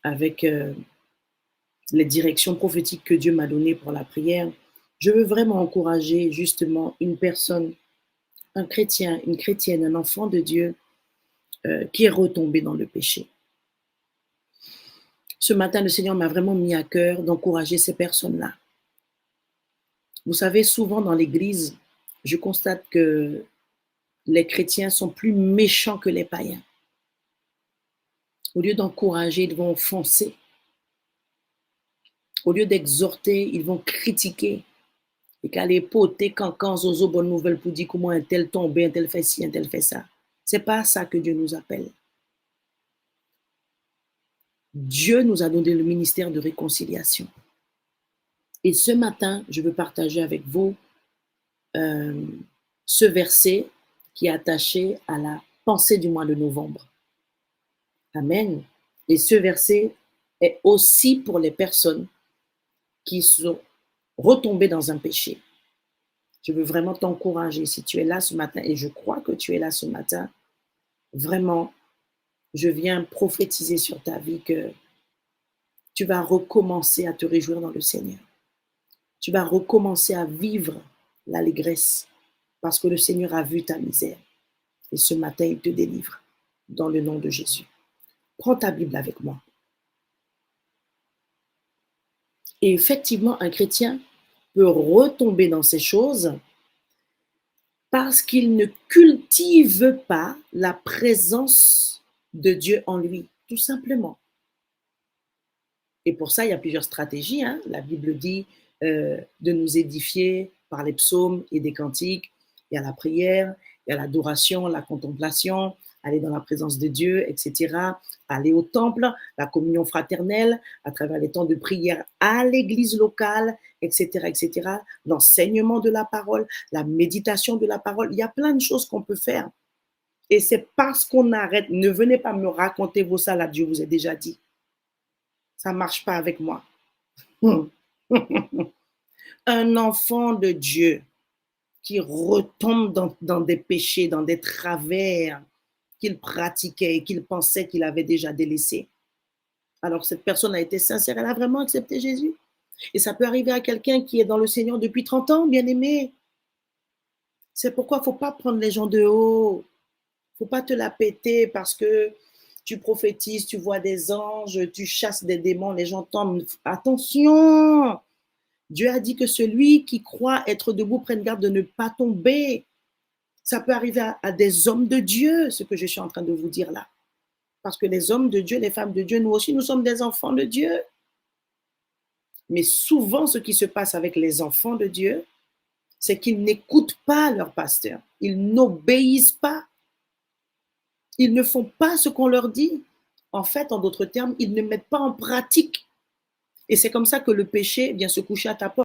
avec les directions prophétiques que Dieu m'a données pour la prière, je veux vraiment encourager justement une personne, un chrétien, une chrétienne, un enfant de Dieu qui est retombé dans le péché. Ce matin, le Seigneur m'a vraiment mis à cœur d'encourager ces personnes-là. Vous savez, souvent dans l'Église, je constate que les chrétiens sont plus méchants que les païens. Au lieu d'encourager, ils vont foncer. Au lieu d'exhorter, ils vont critiquer. Et qu'à l'époque, quand Zozo, bonne nouvelle pour dire comment un tel tombé, un tel fait ci, un tel fait ça. C'est pas ça que Dieu nous appelle. Dieu nous a donné le ministère de réconciliation. Et ce matin, je veux partager avec vous ce verset qui est attaché à la pensée du mois de novembre. Amen. Et ce verset est aussi pour les personnes qui sont retombées dans un péché. Je veux vraiment t'encourager. Si tu es là ce matin, et je crois que tu es là ce matin, vraiment, je viens prophétiser sur ta vie que tu vas recommencer à te réjouir dans le Seigneur. Tu vas recommencer à vivre l'allégresse parce que le Seigneur a vu ta misère. Et ce matin, il te délivre dans le nom de Jésus. Prends ta Bible avec moi. Et effectivement, un chrétien peut retomber dans ces choses parce qu'il ne cultive pas la présence de Dieu en lui, tout simplement. Et pour ça, il y a plusieurs stratégies. Hein. La Bible dit de nous édifier par les psaumes et des cantiques. Il y a la prière, il y a l'adoration, la contemplation, aller dans la présence de Dieu, etc. Aller au temple, la communion fraternelle, à travers les temps de prière à l'église locale, etc., etc. L'enseignement de la parole, la méditation de la parole. Il y a plein de choses qu'on peut faire. Et c'est parce qu'on arrête. Ne venez pas me raconter vos salades, Dieu vous a déjà dit. Ça ne marche pas avec moi. Un enfant de Dieu qui retombe dans des péchés, dans des travers qu'il pratiquait et qu'il pensait qu'il avait déjà délaissé. Alors cette personne a été sincère, elle a vraiment accepté Jésus. Et ça peut arriver à quelqu'un qui est dans le Seigneur depuis 30 ans, bien aimé. C'est pourquoi il ne faut pas prendre les gens de haut. Il ne faut pas te la péter parce que tu prophétises, tu vois des anges, tu chasses des démons, les gens tombent. Attention! Dieu a dit que celui qui croit être debout prenne garde de ne pas tomber. Ça peut arriver à des hommes de Dieu, ce que je suis en train de vous dire là. Parce que les hommes de Dieu, les femmes de Dieu, nous aussi, nous sommes des enfants de Dieu. Mais souvent, ce qui se passe avec les enfants de Dieu, c'est qu'ils n'écoutent pas leur pasteur. Ils n'obéissent pas. Ils ne font pas ce qu'on leur dit. En fait, en d'autres termes, ils ne mettent pas en pratique. Et c'est comme ça que le péché vient se coucher à ta porte.